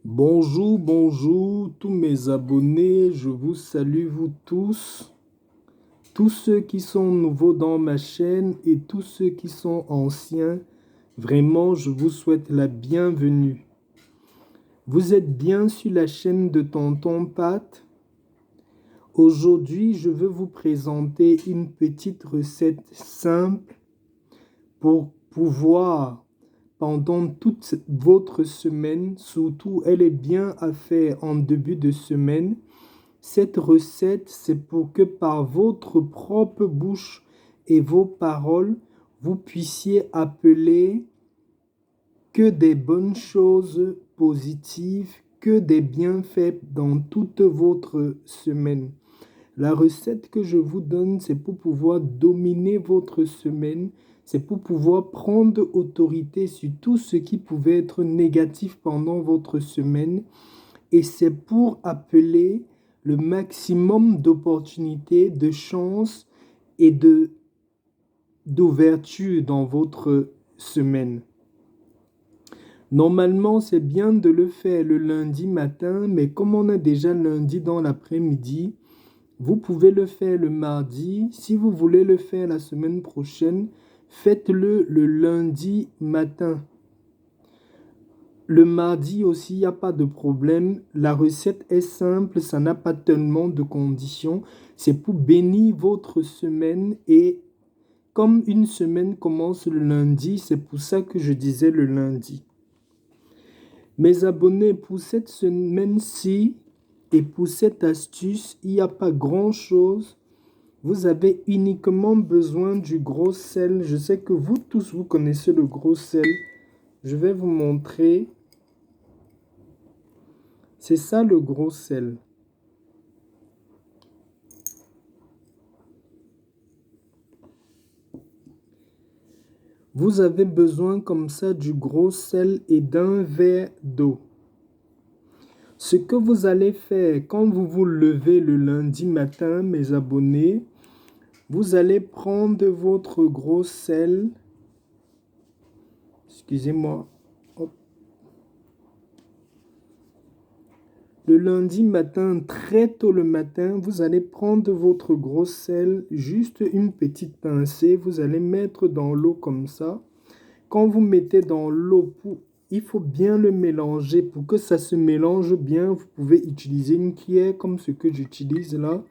Bonjour, bonjour, tous mes abonnés, je vous salue vous tous ceux qui sont nouveaux dans ma chaîne et tous ceux qui sont anciens. Vraiment, je vous souhaite la bienvenue. Vous êtes bien sur la chaîne de Tonton Pat. Aujourd'hui, je veux vous présenter une petite recette simple pour pouvoir pendant toute votre semaine, surtout elle est bien à faire en début de semaine. Cette recette, c'est pour que par votre propre bouche et vos paroles, vous puissiez appeler que des bonnes choses positives, que des bienfaits dans toute votre semaine. La recette que je vous donne, c'est pour pouvoir dominer votre semaine, c'est pour pouvoir prendre autorité sur tout ce qui pouvait être négatif pendant votre semaine et c'est pour appeler le maximum d'opportunités, de chances et d'ouverture dans votre semaine. Normalement, c'est bien de le faire le lundi matin, mais comme on a déjà lundi dans l'après-midi, vous pouvez le faire le mardi. Si vous voulez le faire la semaine prochaine, faites-le le lundi matin. Le mardi aussi, il n'y a pas de problème. La recette est simple, ça n'a pas tellement de conditions. C'est pour bénir votre semaine et comme une semaine commence le lundi, c'est pour ça que je disais le lundi. Mes abonnés, pour cette semaine-ci et pour cette astuce, il n'y a pas grand-chose. Vous avez uniquement besoin du gros sel. Je sais que vous tous, vous connaissez le gros sel. Je vais vous montrer. C'est ça le gros sel. Vous avez besoin comme ça du gros sel et d'un verre d'eau. Ce que vous allez faire quand vous vous levez le lundi matin, mes abonnés, vous allez prendre votre gros sel. Excusez-moi. Le lundi matin, très tôt le matin, vous allez prendre votre gros sel, juste une petite pincée, vous allez mettre dans l'eau comme ça. Quand vous mettez dans l'eau, il faut bien le mélanger pour que ça se mélange bien. Vous pouvez utiliser une cuillère comme ce que j'utilise là.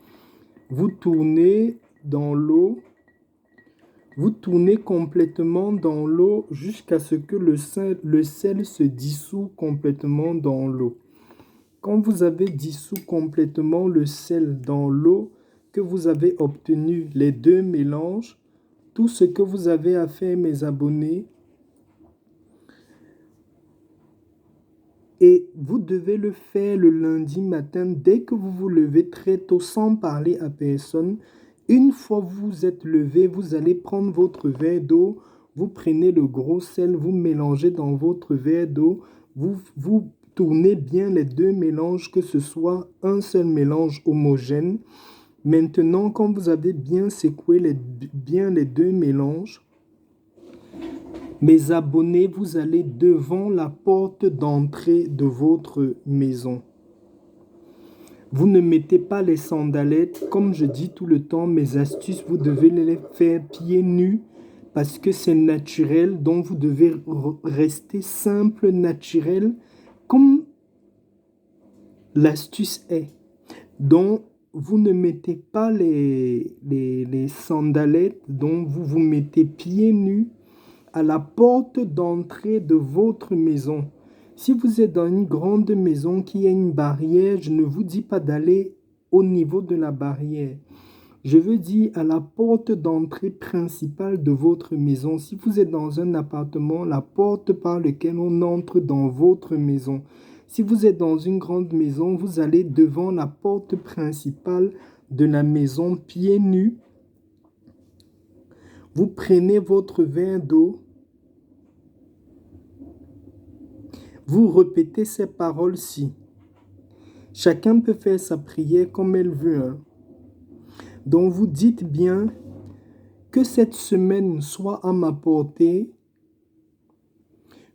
Vous tournez dans l'eau. Vous tournez complètement dans l'eau jusqu'à ce que le sel se dissout complètement dans l'eau. Quand vous avez dissous complètement le sel dans l'eau, que vous avez obtenu les deux mélanges, tout ce que vous avez à faire, mes abonnés, et vous devez le faire le lundi matin dès que vous vous levez très tôt sans parler à personne. Une fois vous êtes levé, vous allez prendre votre verre d'eau, vous prenez le gros sel, vous mélangez dans votre verre d'eau, vous tournez bien les deux mélanges, que ce soit un seul mélange homogène. Maintenant, quand vous avez bien secoué bien les deux mélanges, mes abonnés, vous allez devant la porte d'entrée de votre maison. Vous ne mettez pas les sandalettes. Comme je dis tout le temps, mes astuces, vous devez les faire pieds nus parce que c'est naturel. Donc, vous devez rester simple, naturel, comme l'astuce est. Donc, vous ne mettez pas les sandalettes. Donc, vous vous mettez pieds nus à la porte d'entrée de votre maison. Si vous êtes dans une grande maison qui a une barrière, je ne vous dis pas d'aller au niveau de la barrière. Je veux dire à la porte d'entrée principale de votre maison. Si vous êtes dans un appartement, la porte par laquelle on entre dans votre maison. Si vous êtes dans une grande maison, vous allez devant la porte principale de la maison, pieds nus. Vous prenez votre verre d'eau. Vous répétez ces paroles-ci. Chacun peut faire sa prière comme elle veut. Hein. Donc vous dites bien que cette semaine soit à ma portée,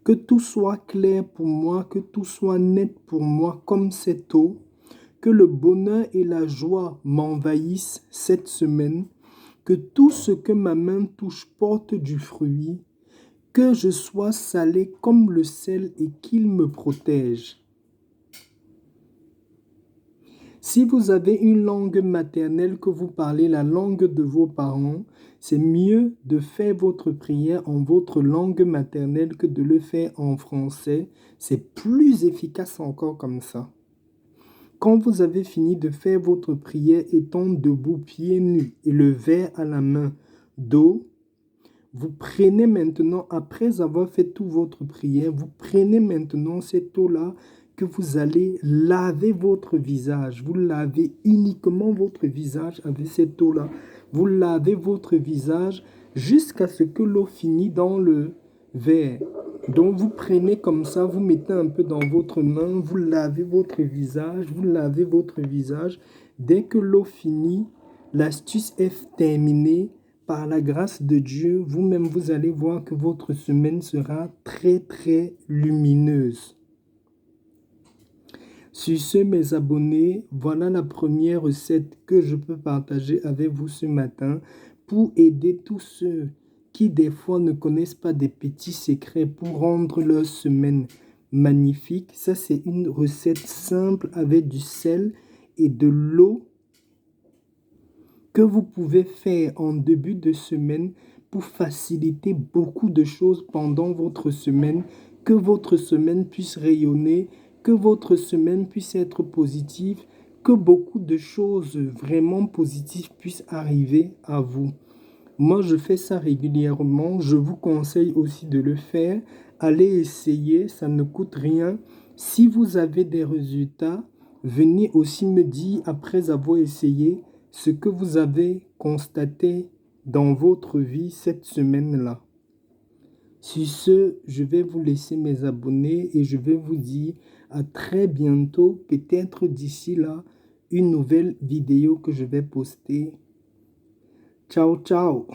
Que tout soit clair pour moi, que tout soit net pour moi comme cette eau. Que le bonheur et la joie m'envahissent cette semaine. Que tout ce que ma main touche porte du fruit. Que je sois salé comme le sel et qu'il me protège. Si vous avez une langue maternelle que vous parlez, la langue de vos parents, c'est mieux de faire votre prière en votre langue maternelle que de le faire en français. C'est plus efficace encore comme ça. Quand vous avez fini de faire votre prière étant debout, pieds nus et le verre à la main d'eau, vous prenez maintenant, après avoir fait toute votre prière, vous prenez maintenant cette eau-là que vous allez laver votre visage. Vous lavez uniquement votre visage avec cette eau-là. Vous lavez votre visage jusqu'à ce que l'eau finisse dans le verre. Donc vous prenez comme ça, vous mettez un peu dans votre main, vous lavez votre visage, vous lavez votre visage. Dès que l'eau finit, l'astuce est terminée. Par la grâce de Dieu, vous-même, vous allez voir que votre semaine sera très, très lumineuse. Sur ce, mes abonnés, voilà la première recette que je peux partager avec vous ce matin pour aider tous ceux qui, des fois, ne connaissent pas des petits secrets pour rendre leur semaine magnifique. Ça, c'est une recette simple avec du sel et de l'eau que vous pouvez faire en début de semaine pour faciliter beaucoup de choses pendant votre semaine, que votre semaine puisse rayonner, que votre semaine puisse être positive, que beaucoup de choses vraiment positives puissent arriver à vous. Moi, je fais ça régulièrement. Je vous conseille aussi de le faire. Allez essayer, ça ne coûte rien. Si vous avez des résultats, venez aussi me dire après avoir essayé ce que vous avez constaté dans votre vie cette semaine-là. Sur ce, je vais vous laisser mes abonnés et je vais vous dire à très bientôt, peut-être d'ici là, une nouvelle vidéo que je vais poster. Ciao, ciao